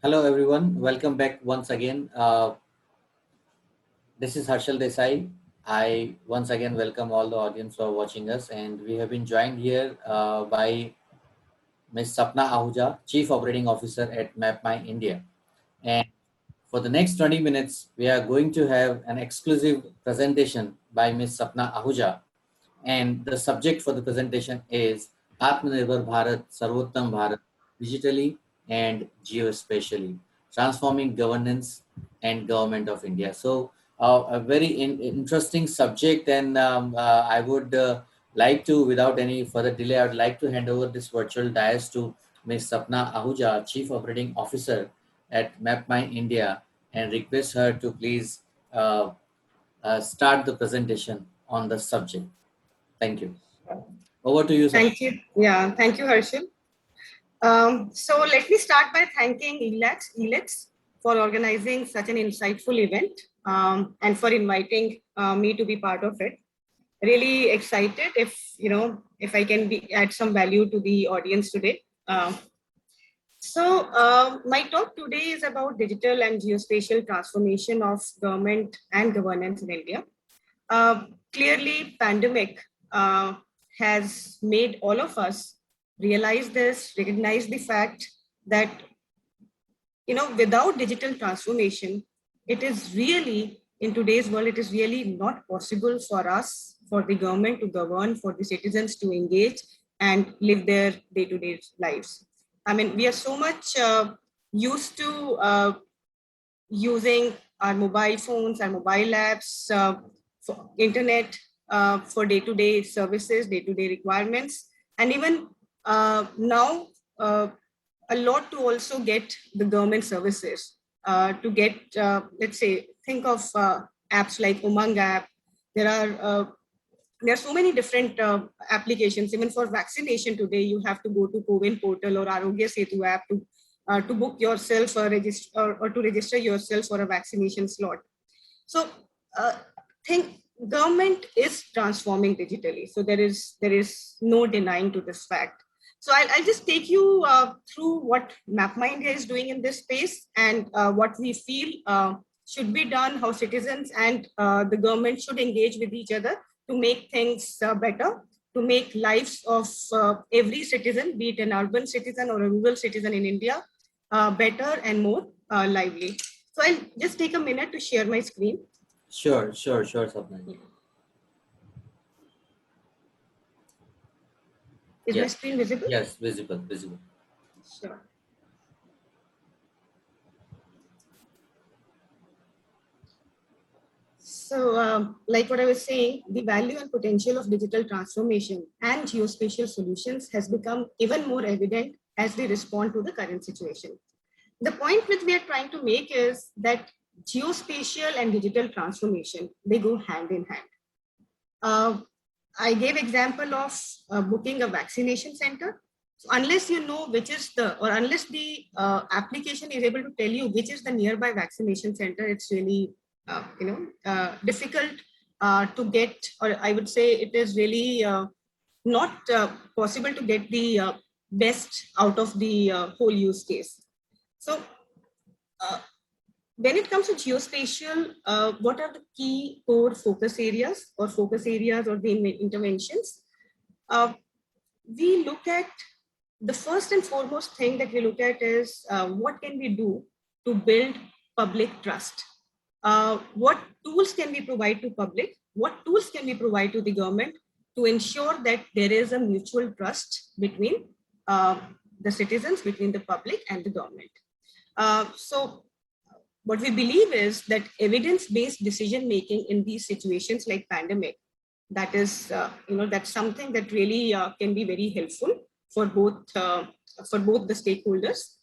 Hello, everyone. Welcome back once again. This is Harshal Desai. I once again welcome all the audience who are watching us, and we have been joined here by Ms. Sapna Ahuja, Chief Operating Officer at MapMy India. And for the next 20 minutes, we are going to have an exclusive presentation by Ms. Sapna Ahuja. And the subject for the presentation is Atmanirbhar Bharat, Sarvottam Bharat, digitally and geospatially, transforming governance and government of India. So, a very interesting subject, and I would like to, without any further delay, I would like to hand over this virtual dais to Ms. Sapna Ahuja, Chief Operating Officer at MapMy India, and request her to please start the presentation on the subject. Thank you. Over to you, Sapna. Thank you. Yeah, thank you, Harshal. So let me start by thanking ELEX for organizing such an insightful event and for inviting me to be part of it. Really excited if I can add some value to the audience today. My talk today is about digital and geospatial transformation of government and governance in India. Clearly, pandemic has made all of us realize this, recognize the fact that without digital transformation, it is really in today's world, it is really not possible for us, for the government to govern, for the citizens to engage and live their day-to-day lives. I mean, we are so much used to using our mobile phones, our mobile apps, for internet, for day-to-day services, day-to-day requirements, and even now a lot to also get the government services, to get, let's say, think of apps like Umang app. There are so many different applications. Even for vaccination today, you have to go to CoWIN portal or Arogya Setu app to book yourself or to register yourself for a vaccination slot. So think government is transforming digitally. So there is no denying to this fact. So I'll just take you through what MapMy India is doing in this space and what we feel should be done, how citizens and the government should engage with each other to make things better, to make lives of every citizen, be it an urban citizen or a rural citizen in India, better and more lively. So I'll just take a minute to share my screen. Sure, Sapna. Is Yes. my screen visible? Yes, visible. Sure. So, like what I was saying, the value and potential of digital transformation and geospatial solutions has become even more evident as we respond to the current situation. The point which we are trying to make is that geospatial and digital transformation, they go hand in hand. I gave example of booking a vaccination center. So unless you know which is unless the application is able to tell you which is the nearby vaccination center, it's really difficult to get, or I would say it is really not possible to get the best out of the whole use case. So when it comes to geospatial, what are the key core focus areas or the interventions? We look at the first and foremost thing that we look at is what can we do to build public trust? What tools can we provide to public? What tools can we provide to the government to ensure that there is a mutual trust between the citizens, between the public and the government? So what we believe is that evidence-based decision-making in these situations like pandemic, that is, that's something that really can be very helpful for both the stakeholders.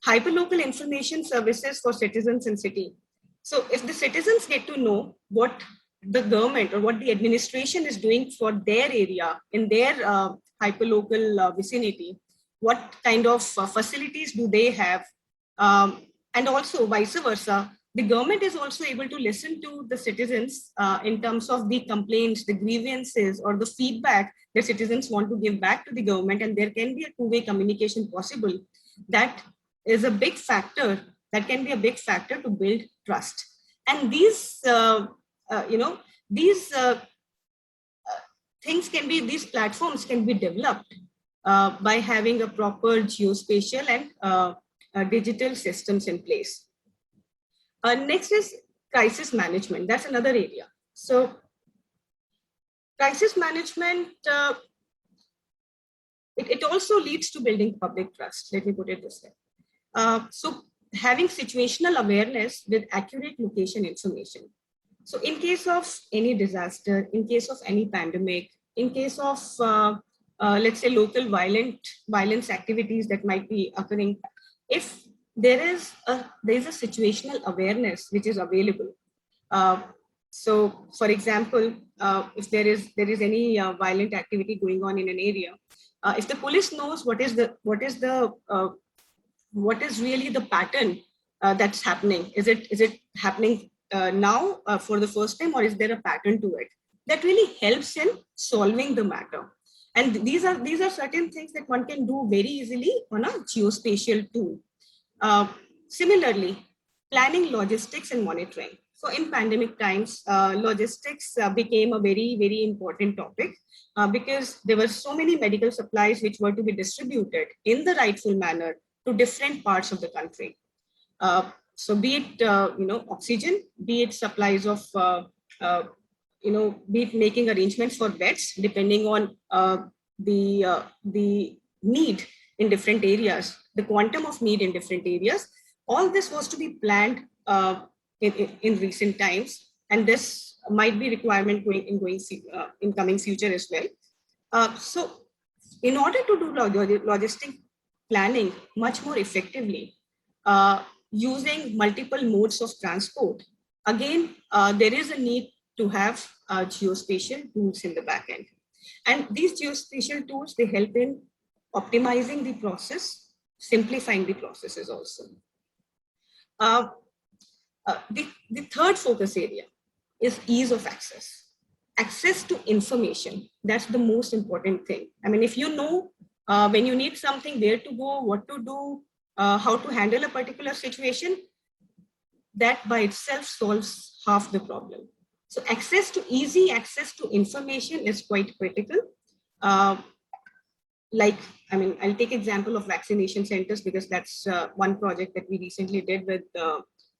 Hyperlocal information services for citizens in city. So if the citizens get to know what the government or what the administration is doing for their area in their hyperlocal vicinity, what kind of facilities do they have, and also vice versa, the government is also able to listen to the citizens in terms of the complaints, the grievances, or the feedback the citizens want to give back to the government, and there can be a two-way communication possible that is a big factor, that can be a big factor to build trust. And these, these things can be, these platforms can be developed by having a proper geospatial and digital systems in place. Next is crisis management. That's another area. So crisis management, it also leads to building public trust. Let me put it this way. So having situational awareness with accurate location information. So in case of any disaster, in case of any pandemic, in case of, let's say, local violence activities that might be occurring, if there is a situational awareness which is available. So, for example, if there is any violent activity going on in an area, if the police knows what is really the pattern that's happening, is it happening now for the first time, or is there a pattern to it? That really helps in solving the matter. And these are certain things that one can do very easily on a geospatial tool. Similarly, planning logistics and monitoring. So in pandemic times, logistics became a very, very important topic because there were so many medical supplies which were to be distributed in the rightful manner to different parts of the country. So be it, oxygen, be it supplies of, be it making arrangements for beds, depending on the need in different areas, the quantum of need in different areas. All this was to be planned in recent times, and this might be requirement in coming future as well. So in order to do logistic planning much more effectively, using multiple modes of transport, again, there is a need to have geospatial tools in the back end. And these geospatial tools, they help in optimizing the process, simplifying the processes also. The third focus area is ease of access. Access to information, that's the most important thing. I mean, if you know when you need something, where to go, what to do, how to handle a particular situation, that by itself solves half the problem. So easy access to information is quite critical. I'll take example of vaccination centers, because that's one project that we recently did with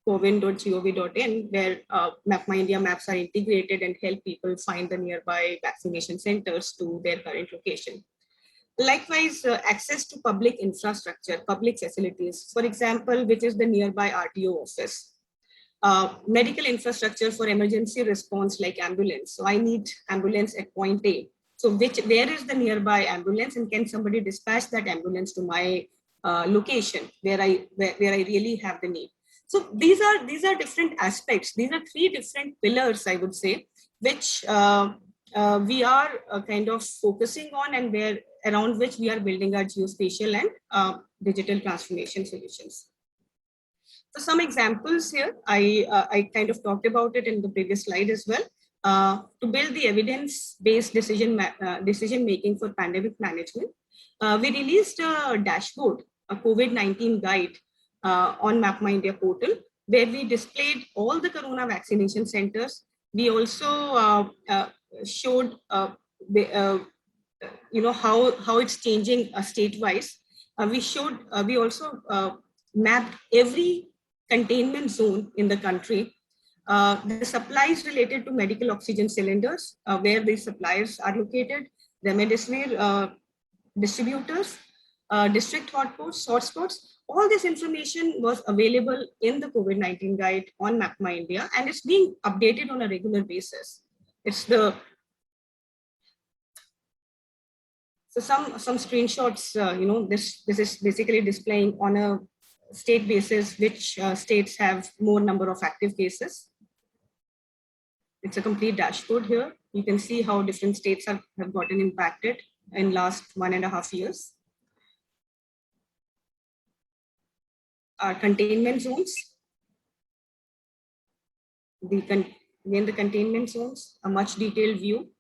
cowin.gov.in, where MapMyIndia maps are integrated and help people find the nearby vaccination centers to their current location. Likewise, access to public infrastructure, public facilities, for example, which is the nearby RTO office. Medical infrastructure for emergency response, like ambulance. So I need ambulance at point A. So where is the nearby ambulance, and can somebody dispatch that ambulance to my location where I really have the need? So these are different aspects. These are three different pillars, I would say, which we are kind of focusing on, and around which we are building our geospatial and digital transformation solutions. So some examples here, I kind of talked about it in the previous slide as well. To build the evidence-based decision making for pandemic management, we released a dashboard, a COVID-19 guide on MapMyIndia portal, where we displayed all the corona vaccination centers. We also showed how it's changing state-wise. We also mapped every containment zone in the country. The supplies related to medical oxygen cylinders, where these suppliers are located, remdesivir distributors, district hotspots. All this information was available in the COVID-19 guide on MapMyIndia, and it's being updated on a regular basis. So some screenshots, this is basically displaying on a state basis which states have more number of active cases. It's a complete dashboard here. You can see how different states have gotten impacted in last 1.5 years. Our containment zones. The containment zones, a much detailed view.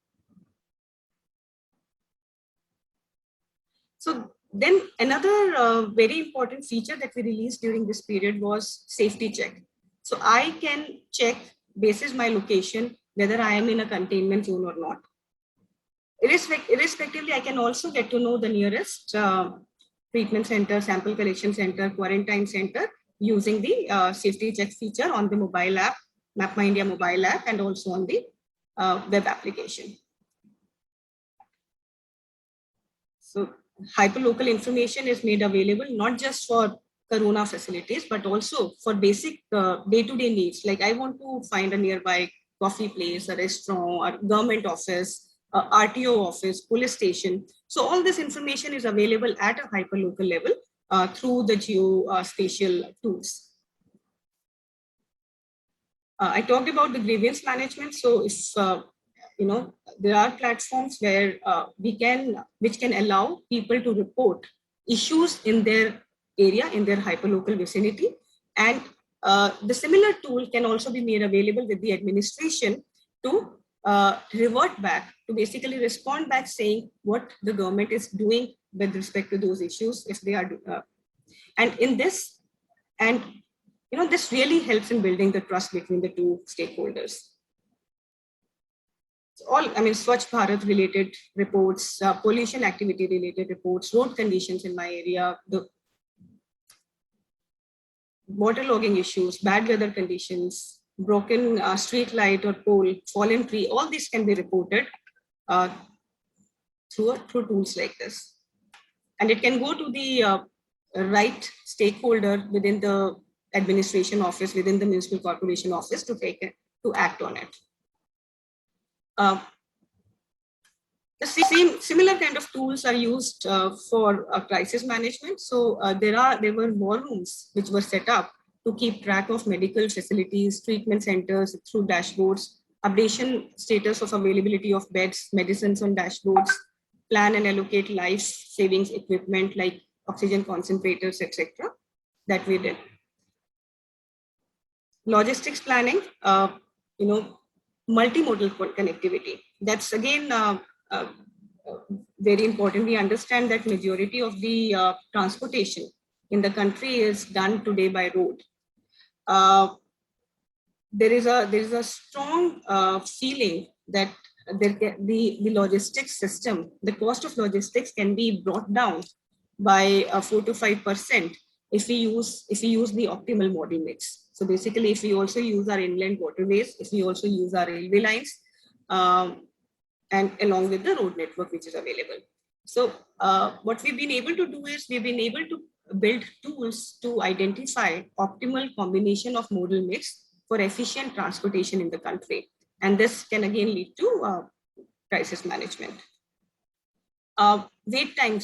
So Then another very important feature that we released during this period was safety check. So I can check basis my location whether I am in a containment zone or not. Irrespectively, I can also get to know the nearest treatment center, sample collection center, quarantine center using the safety check feature on the mobile app, MapMyIndia mobile app, and also on the web application. So hyperlocal information is made available not just for corona facilities, but also for basic day-to-day needs. Like I want to find a nearby coffee place, a restaurant, a government office, a RTO office, police station. So all this information is available at a hyperlocal level through the geospatial tools. I talked about the grievance management. So if there are platforms where which can allow people to report issues in their area, in their hyperlocal vicinity, and the similar tool can also be made available with the administration to revert back, to basically respond back saying what the government is doing with respect to those issues if they are and in this and this really helps in building the trust between the two stakeholders. All, I mean, Swachh Bharat related reports, pollution activity related reports, road conditions in my area, the waterlogging issues, bad weather conditions, broken street light or pole, fallen tree, all these can be reported uh, through tools like this. And it can go to the right stakeholder within the administration office, within the municipal corporation office to take it, to act on it. The similar kind of tools are used for crisis management. So there were war rooms which were set up to keep track of medical facilities, treatment centers through dashboards, updation status of availability of beds, medicines on dashboards, plan and allocate life savings equipment like oxygen concentrators, etc. That we did. Logistics planning, multimodal connectivity. That's again very important. We understand that majority of the transportation in the country is done today by road. There is a strong feeling that the logistics system, the cost of logistics can be brought down by 4 to 5% if we use the optimal model mix. So basically, if we also use our inland waterways, if we also use our railway lines, and along with the road network which is available. So what we've been able to do is we've been able to build tools to identify optimal combination of modal mix for efficient transportation in the country. And this can again lead to crisis management. Wait time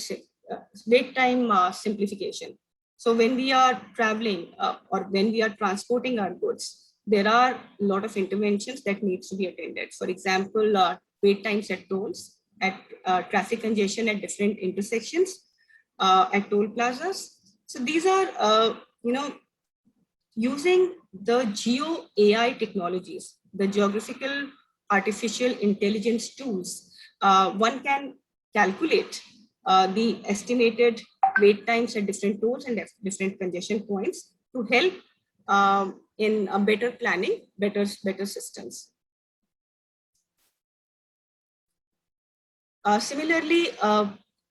simplification. So when we are traveling or when we are transporting our goods, there are a lot of interventions that needs to be attended. For example, wait times at tolls, at traffic congestion at different intersections, at toll plazas. So these are, using the geo AI technologies, the geographical artificial intelligence tools, one can calculate the estimated wait times at different tolls and different congestion points to help in a better planning, better systems. Similarly,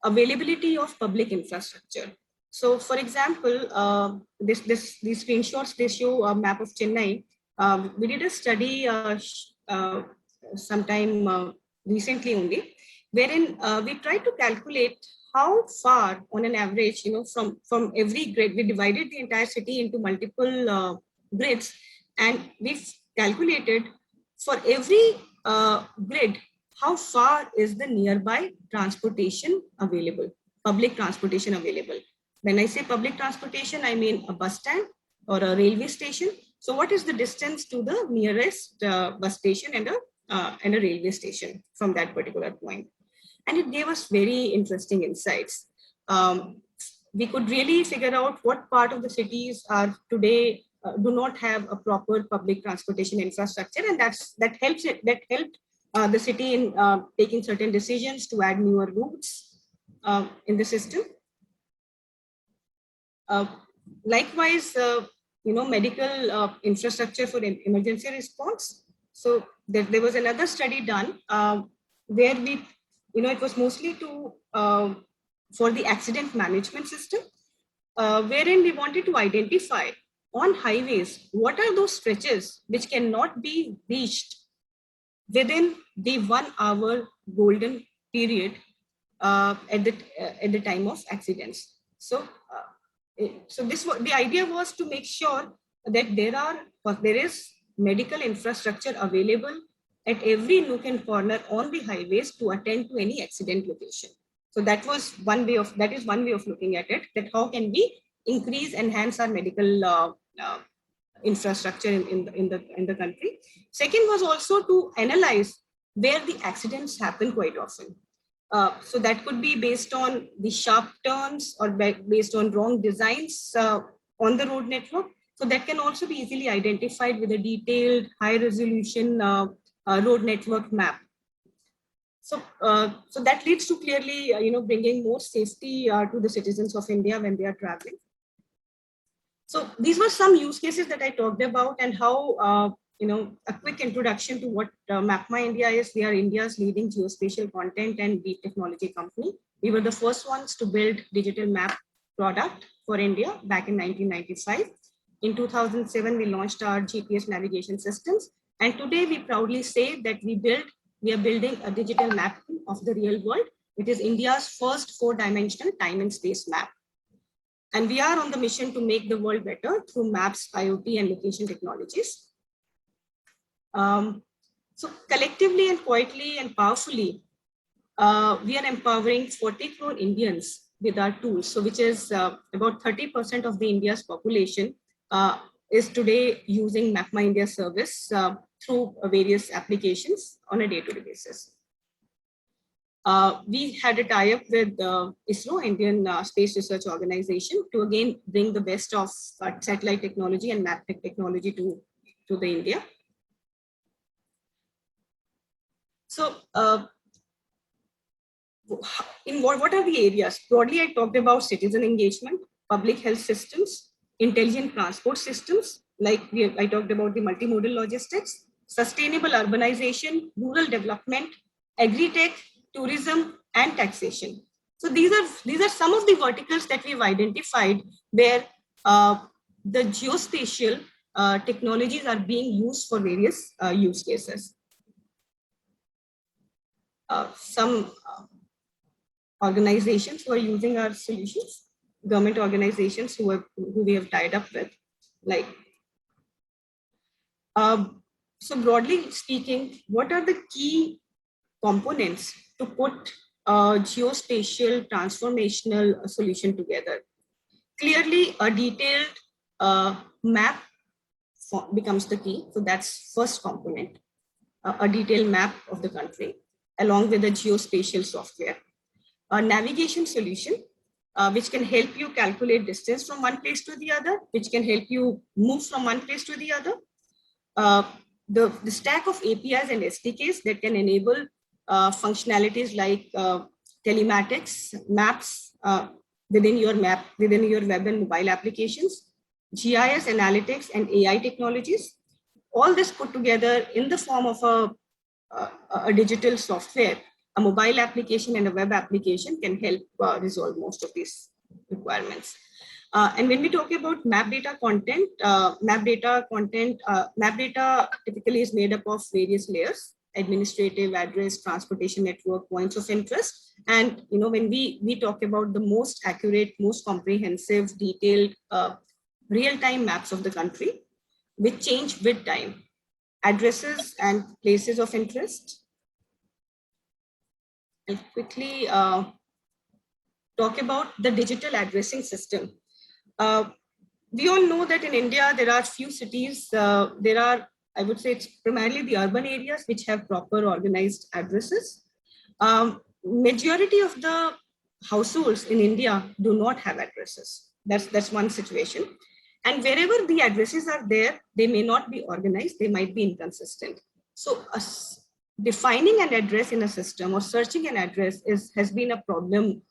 availability of public infrastructure. So, for example, these screenshots, they show a map of Chennai. We did a study sometime recently only, wherein we tried to calculate how far, on an average, from every grid. We divided the entire city into multiple grids, and we've calculated for every grid how far is the nearby transportation available, public transportation available. When I say public transportation, I mean a bus stand or a railway station. So what is the distance to the nearest bus station and a railway station from that particular point? And it gave us very interesting insights. We could really figure out what part of the cities are today do not have a proper public transportation infrastructure, and that helped the city in taking certain decisions to add newer routes in the system. Likewise, medical infrastructure for emergency response. So there was another study done where it was mostly for the accident management system, wherein we wanted to identify on highways what are those stretches which cannot be reached within the 1 hour golden period at the time of accidents. So the idea was to make sure that there is medical infrastructure available at every nook and corner on the highways to attend to any accident location. So that is one way of looking at it. That how can we enhance our medical infrastructure in the country. Second was also to analyze where the accidents happen quite often. So that could be based on the sharp turns or based on wrong designs on the road network. So that can also be easily identified with a detailed high resolution road network map. So that leads to clearly, bringing more safety to the citizens of India when they are traveling. So these were some use cases that I talked about, and how, a quick introduction to what MapMyIndia is. We are India's leading geospatial content and deep technology company. We were the first ones to build digital map product for India back in 1995. In 2007, we launched our GPS navigation systems. And today we proudly say that we are building a digital map of the real world. It is India's first 4-dimensional time and space map. And we are on the mission to make the world better through maps, IoT, and location technologies. So collectively and quietly and powerfully, we are empowering 40 crore Indians with our tools. So which is about 30% of the India's population is today using MapMyIndia service through various applications on a day-to-day basis. We had a tie-up with ISRO, Indian Space Research Organization, to again bring the best of satellite technology and map technology to the India. So in what are the areas? Broadly, I talked about citizen engagement, public health systems, intelligent transport systems, like I talked about the multimodal logistics, sustainable urbanization, rural development, agri-tech, tourism, and taxation. So these are some of the verticals that we've identified where the geospatial technologies are being used for various use cases. Some organizations who are using our solutions, government organizations who we have tied up with, like. So broadly speaking, what are the key components to put a geospatial transformational solution together? Clearly, a detailed map becomes the key. So that's first component, a detailed map of the country, along with a geospatial software. A navigation solution, which can help you calculate distance from one place to the other, which can help you move from one place to the other. The stack of APIs and SDKs that can enable functionalities like telematics, maps within your web and mobile applications, GIS analytics and AI technologies. All this put together in the form of a digital software, a mobile application and a web application can help resolve most of these requirements. And when we talk about map data content, map data typically is made up of various layers: administrative, address, transportation network, points of interest. And when we talk about the most accurate, most comprehensive, detailed, real-time maps of the country, which change with time, addresses and places of interest. I'll quickly talk about the digital addressing system. We all know that in India, there are few cities, I would say it's primarily the urban areas which have proper organized addresses. Majority of the households in India do not have addresses. That's one situation. And wherever the addresses are there, they may not be organized, they might be inconsistent. So defining an address in a system or searching an address has been a problem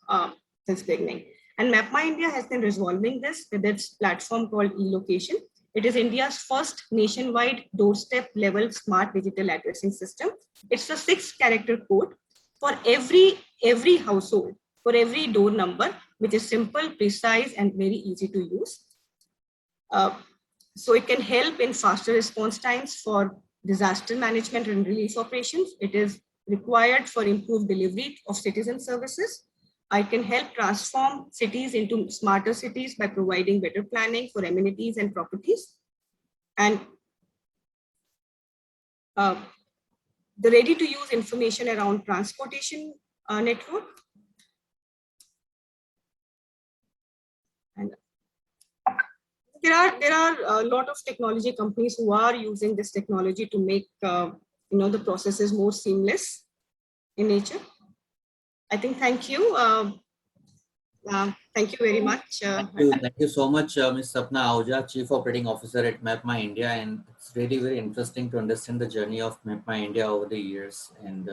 since beginning. And MapMy India has been resolving this with its platform called eLocation. It is India's first nationwide doorstep level smart digital addressing system. It's a 6-character code for every household, for every door number, which is simple, precise, and very easy to use. So it can help in faster response times for disaster management and relief operations. It is required for improved delivery of citizen services. I can help transform cities into smarter cities by providing better planning for amenities and properties. And the ready-to-use information around transportation network. And there are a lot of technology companies who are using this technology to make the processes more seamless in nature. I think thank you. Thank you very much. Thank you so much, Ms. Sapna Ahuja, Chief Operating Officer at MapMy India. And it's really very interesting to understand the journey of MapMy India over the years and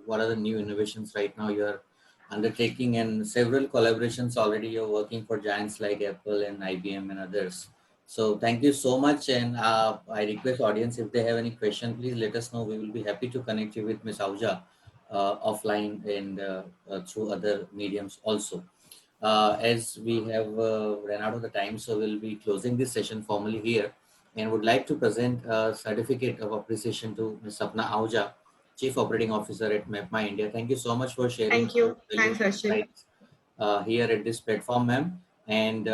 what are the new innovations right now you're undertaking, and several collaborations already you're working for giants like Apple and IBM and others. So thank you so much. And I request audience, if they have any question, please let us know. We will be happy to connect you with Ms. Ahuja offline and through other mediums also. As we have ran out of the time, so we'll be closing this session formally here, and would like to present a certificate of appreciation to Ms. Sapna Ahuja, Chief Operating Officer at MapMy India. Thank you so much for sharing Thank you. valuable Thanks, Harshil. insights here at this platform, ma'am. And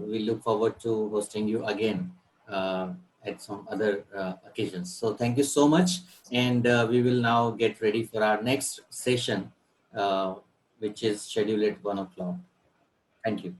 we look forward to hosting you again at some other occasions. So thank you so much. And we will now get ready for our next session, which is scheduled at 1 o'clock. Thank you.